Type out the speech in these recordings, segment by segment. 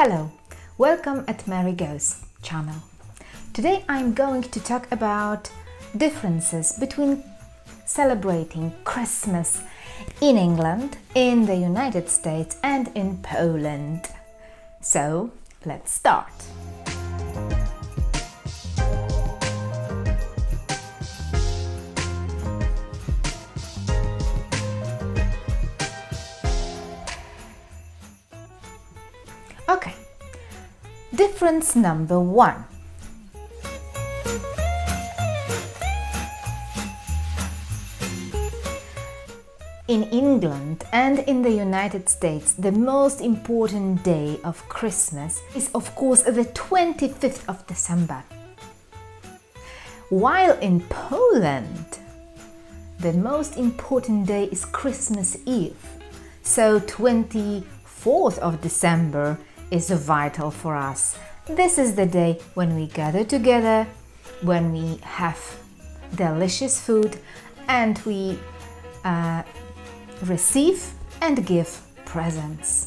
Hello, welcome at Mary Goes channel. Today I'm going to talk about differences between celebrating Christmas in England, in the United States and in Poland. So let's start. Okay, difference number one. In England and in the United States, the most important day of Christmas is of course the 25th of December. While in Poland, the most important day is Christmas Eve. So 24th of December is vital for us. This is the day when we gather together, when we have delicious food and we receive and give presents.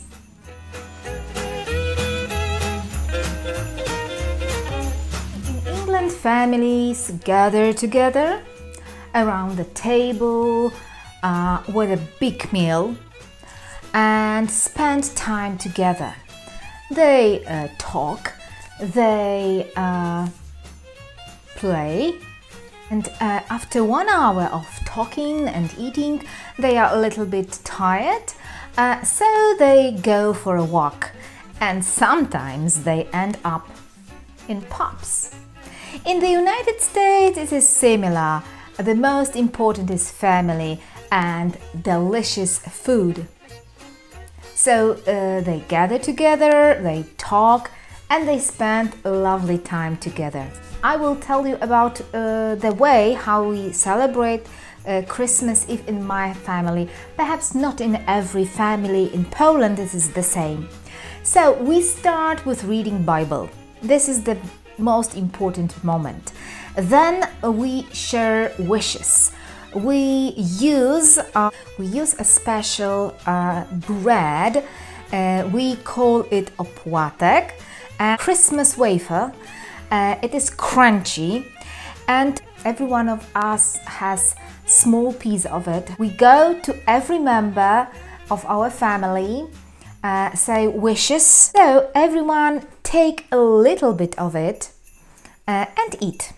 In England, families gather together around the table with a big meal and spend time together. They talk, they play, and after 1 hour of talking and eating, they are a little bit tired, so they go for a walk, and sometimes they end up in pubs. In the United States, it is similar. The most important is family and delicious food. So they gather together, they talk, and they spend a lovely time together. I will tell you about the way how we celebrate Christmas Eve in my family. Perhaps not in every family in Poland this is the same. So we start with reading Bible. This is the most important moment. Then we share wishes. We use a special bread. We call it opłatek, Christmas wafer. It is crunchy, and every one of us has small piece of it. We go to every member of our family, say wishes. So everyone take a little bit of it and eat.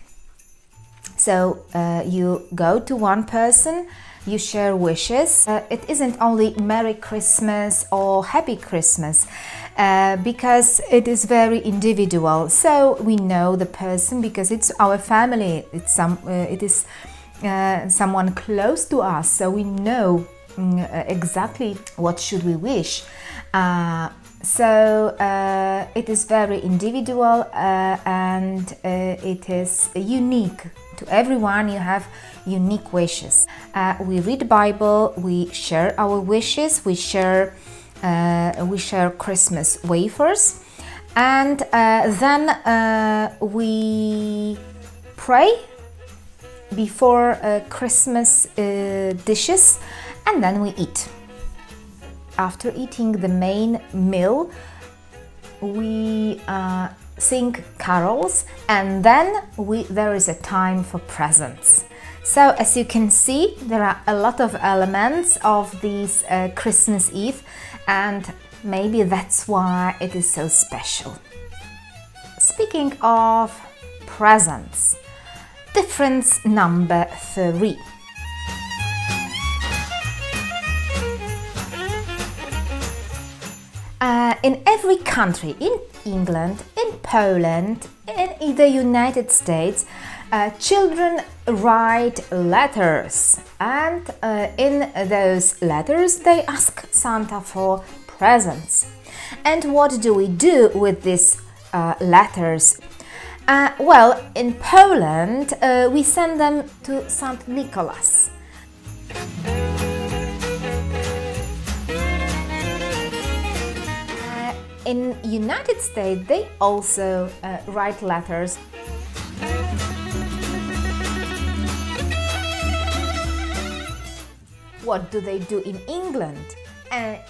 So you go to one person, you share wishes. It isn't only Merry Christmas or Happy Christmas, because it is very individual. So we know the person because it's our family. It is someone close to us. So we know exactly what should we wish. So it is very individual and it is unique. To everyone you have unique wishes. We read Bible, we share our wishes, we share Christmas wafers, and then we pray before Christmas dishes, and then we eat. After eating the main meal, we sing carols, and then there is a time for presents. So as you can see, there are a lot of elements of this Christmas Eve, and maybe that's why it is so special. Speaking of presents, difference number 3. In every country, in England, in Poland, in the United States, children write letters, and in those letters they ask Santa for presents. And what do we do with these letters? Well, in Poland we send them to St. Nicholas. In United States, they also write letters. What do they do in England?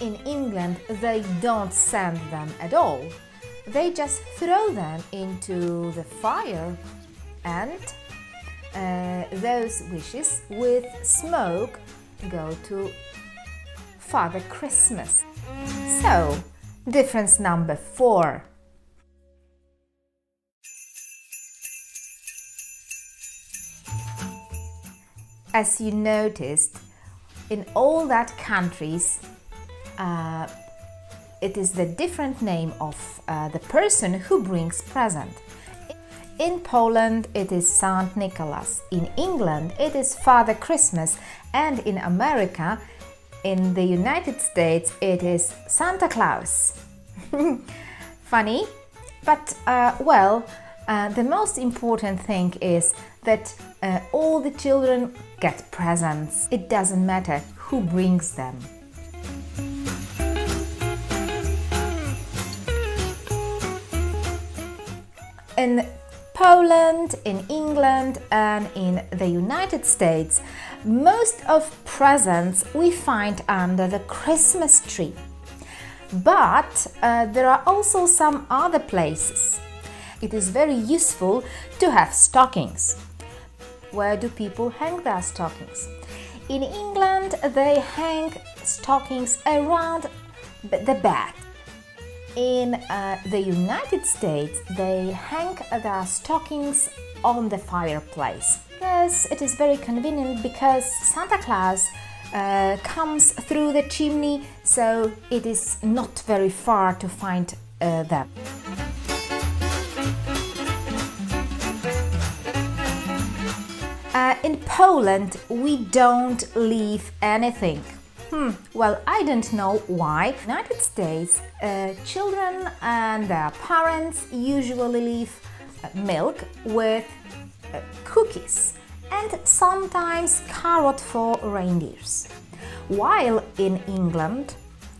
In England, they don't send them at all. They just throw them into the fire, and those wishes with smoke go to Father Christmas. So, difference number 4. As you noticed, in all that countries, it is the different name of the person who brings present. In Poland, it is Saint Nicholas. In England, it is Father Christmas. And in America, in the United States, it is Santa Claus. Funny, but the most important thing is that all the children get presents. It doesn't matter who brings them. In Poland, in England, and in the United States, most of presents we find under the Christmas tree. But there are also some other places. It is very useful to have stockings. Where do people hang their stockings? In England, they hang stockings around the bed. In the United States, they hang their stockings on the fireplace. Yes, it is very convenient because Santa Claus comes through the chimney, so it is not very far to find them. In Poland, we don't leave anything. Well, I don't know why. In the United States, children and their parents usually leave milk with cookies and sometimes carrot for reindeers. While in England,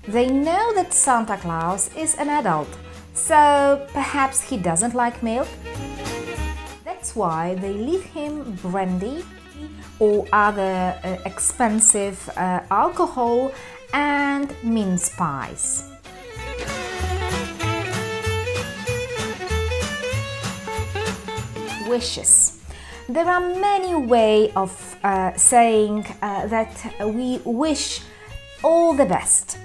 they know that Santa Claus is an adult, so perhaps he doesn't like milk. That's why they leave him brandy or other expensive alcohol and mince pies. Wishes. There are many ways of saying that we wish all the best.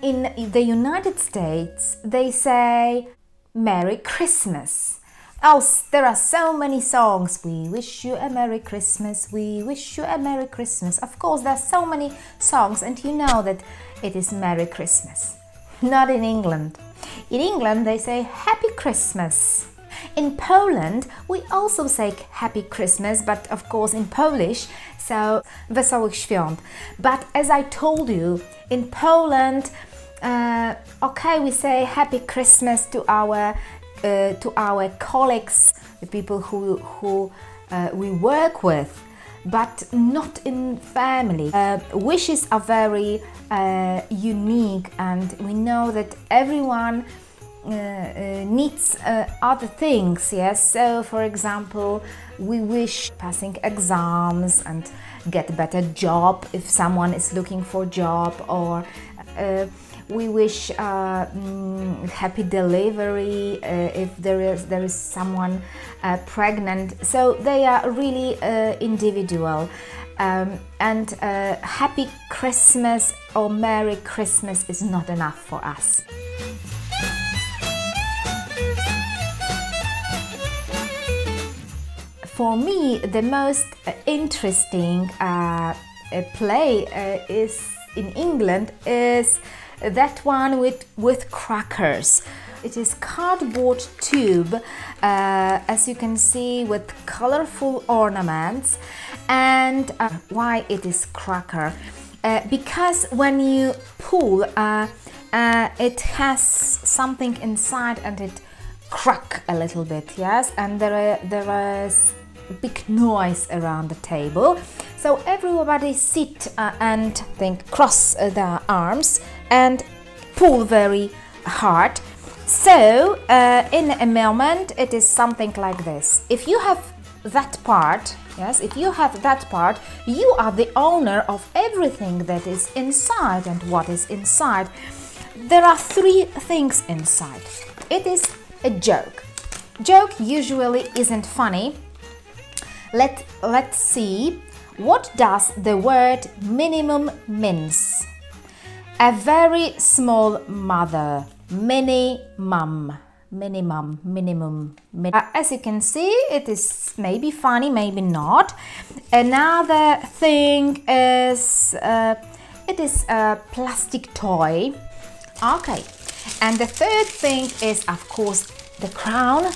In the United States, they say Merry Christmas. Oh, there are so many songs. We wish you a Merry Christmas, we wish you a Merry Christmas. Of course, there are so many songs, and you know that it is Merry Christmas. Not in England. In England, they say Happy Christmas. In Poland, we also say Happy Christmas, but of course in Polish, so Wesołych Świąt. But as I told you, in Poland, we say Happy Christmas to our colleagues, the people who we work with, but not in family. Wishes are very unique, and we know that everyone needs other things, yes? So, for example, we wish passing exams and get a better job if someone is looking for a job, or we wish happy delivery if there is someone pregnant. So they are really individual. And Happy Christmas or Merry Christmas is not enough for us. For me, the most interesting play is in England is that one with crackers. It is cardboard tube, as you can see, with colorful ornaments. And why it is cracker? Because when you pull, it has something inside and it crack a little bit, yes? And there is big noise around the table. So everybody sit and cross their arms and pull very hard. So in a moment it is something like this. If you have that part, Yes, if you have that part, you are the owner of everything that is inside. And what is inside? There are three things inside. It is a joke. Joke usually isn't funny. Let's see. What does the word minimum means? A very small mother. Minimum. As you can see, it is maybe funny, maybe not. Another thing is it is a plastic toy. Okay, and the third thing is, of course, the crown.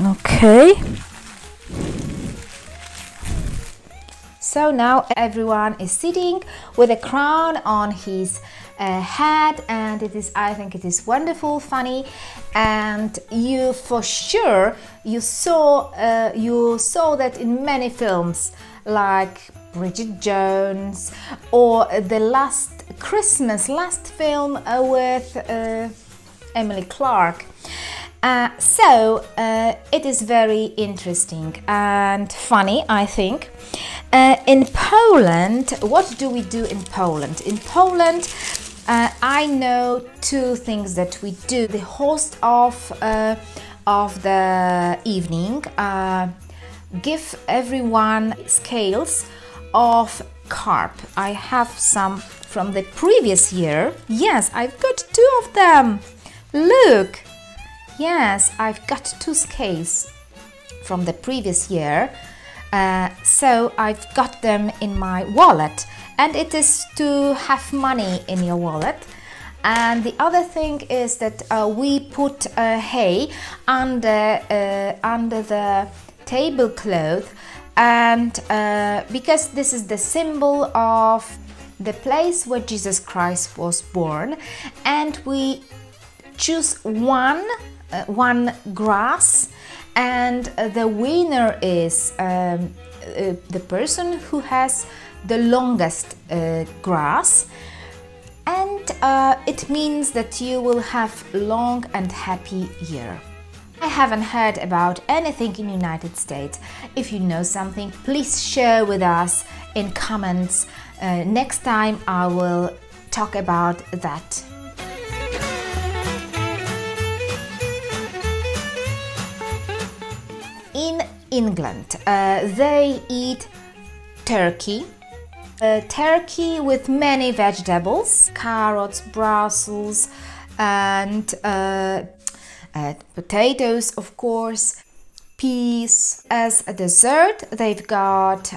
Okay. So now everyone is sitting with a crown on his head, and I think it is wonderful, funny, and you for sure you saw that in many films like Bridget Jones or the last film with Emily Clark. So it is very interesting and funny, I think. In Poland, what do we do in Poland? In Poland, I know two things that we do. The host of the evening give everyone scales of carp. I have some from the previous year. Yes, I've got two of them. Look. Yes, I've got two scales from the previous year. So I've got them in my wallet, and it is to have money in your wallet. And the other thing is that we put hay under the tablecloth, and because this is the symbol of the place where Jesus Christ was born, and we choose one grass, and the winner is the person who has the longest grass, and it means that you will have long and happy year. I haven't heard about anything in United States. If you know something, please share with us in comments. Next time I will talk about that. In England, they eat turkey. Turkey with many vegetables, carrots, Brussels, and potatoes, of course, peas. As a dessert, they've got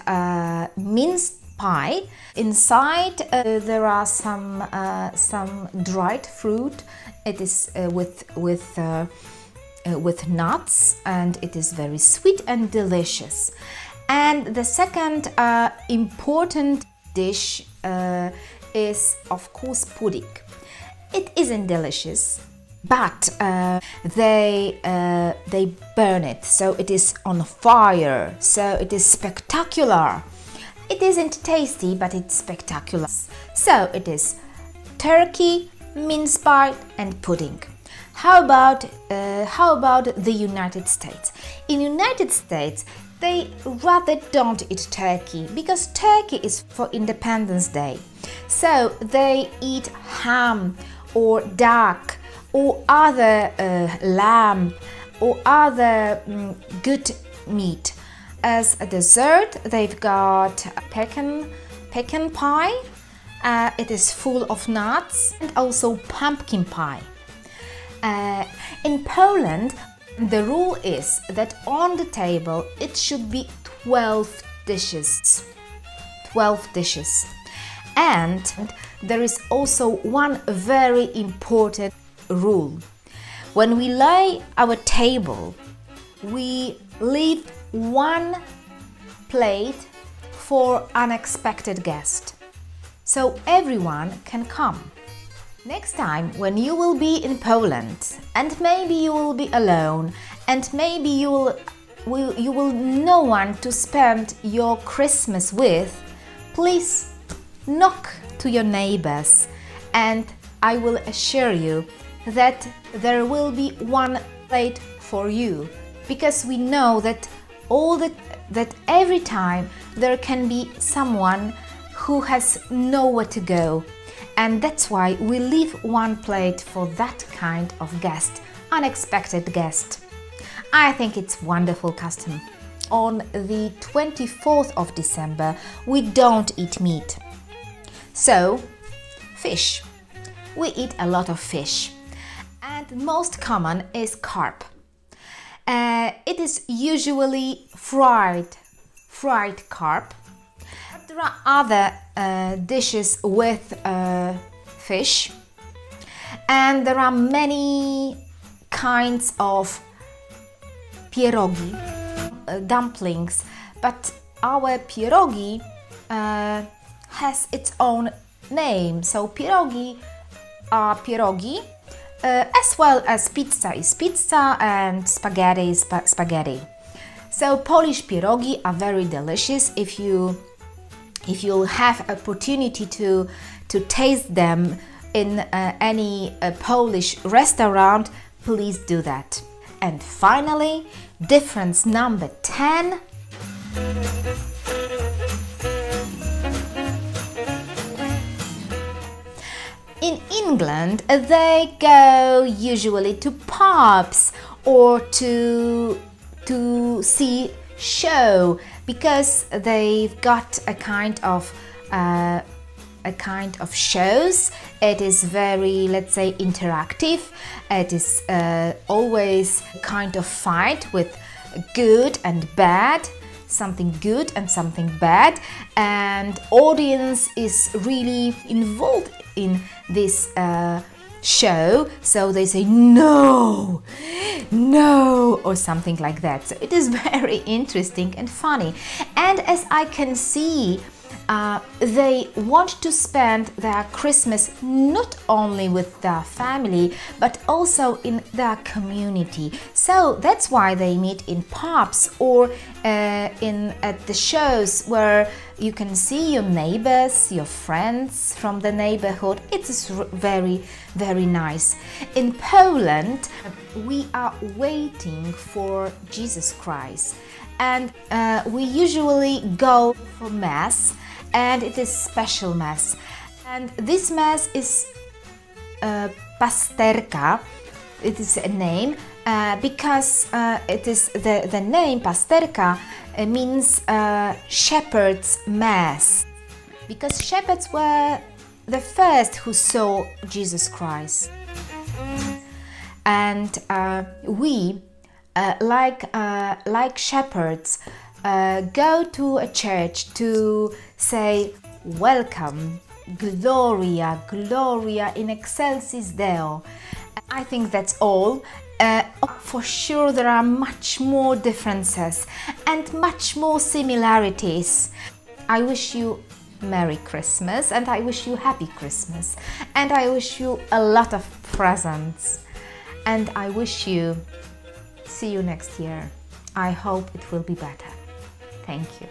minced pie. Inside, there are some dried fruit. It is with nuts, and it is very sweet and delicious. And the second important dish is, of course, pudding. It isn't delicious, but they burn it, so it is on fire, so it is spectacular. It isn't tasty, but it's spectacular. So it is turkey, mince pie, and pudding. How about the United States? In United States, they rather don't eat turkey, because turkey is for Independence Day. So they eat ham or duck or other lamb or other good meat. As a dessert, they've got pecan pie. It is full of nuts, and also pumpkin pie. In Poland, the rule is that on the table it should be 12 dishes. 12 dishes. And there is also one very important rule. When we lay our table, we leave one plate for unexpected guest, so everyone can come. Next time when you will be in Poland, and maybe you will be alone, and maybe you will no one to spend your Christmas with, please knock to your neighbors, and I will assure you that there will be one plate for you, because we know that that every time there can be someone who has nowhere to go. And that's why we leave one plate for that kind of guest, unexpected guest. I think it's wonderful custom. On the 24th of December, we don't eat meat. So, fish. We eat a lot of fish. And most common is carp. It is usually fried carp. But there are other dishes with fish. And there are many kinds of pierogi, dumplings, but our pierogi has its own name. So pierogi are pierogi, as well as pizza is pizza and spaghetti is spaghetti. So Polish pierogi are very delicious. If you'll have opportunity to taste them in any Polish restaurant, please do that. And finally, difference number 10. In England, they go usually to pubs or to see show, because they've got a kind of shows. It is very, let's say, interactive. It is always a kind of fight with good and bad, something good and something bad, and audience is really involved in this show, so they say no, no, or something like that. So it is very interesting and funny. And as I can see, they want to spend their Christmas not only with their family, but also in their community. So that's why they meet in pubs or at the shows where you can see your neighbors, your friends from the neighborhood. It is very, very nice. In Poland, we are waiting for Jesus Christ, and we usually go for Mass. And it is special Mass. And this Mass is pasterka. It is a name because it is the name pasterka means shepherd's Mass. Because shepherds were the first who saw Jesus Christ. And we, like shepherds, go to a church to say welcome, Gloria, Gloria in excelsis Deo. I think that's all. For sure there are much more differences and much more similarities. I wish you Merry Christmas, and I wish you Happy Christmas, and I wish you a lot of presents, and I wish you see you next year. I hope it will be better. Thank you.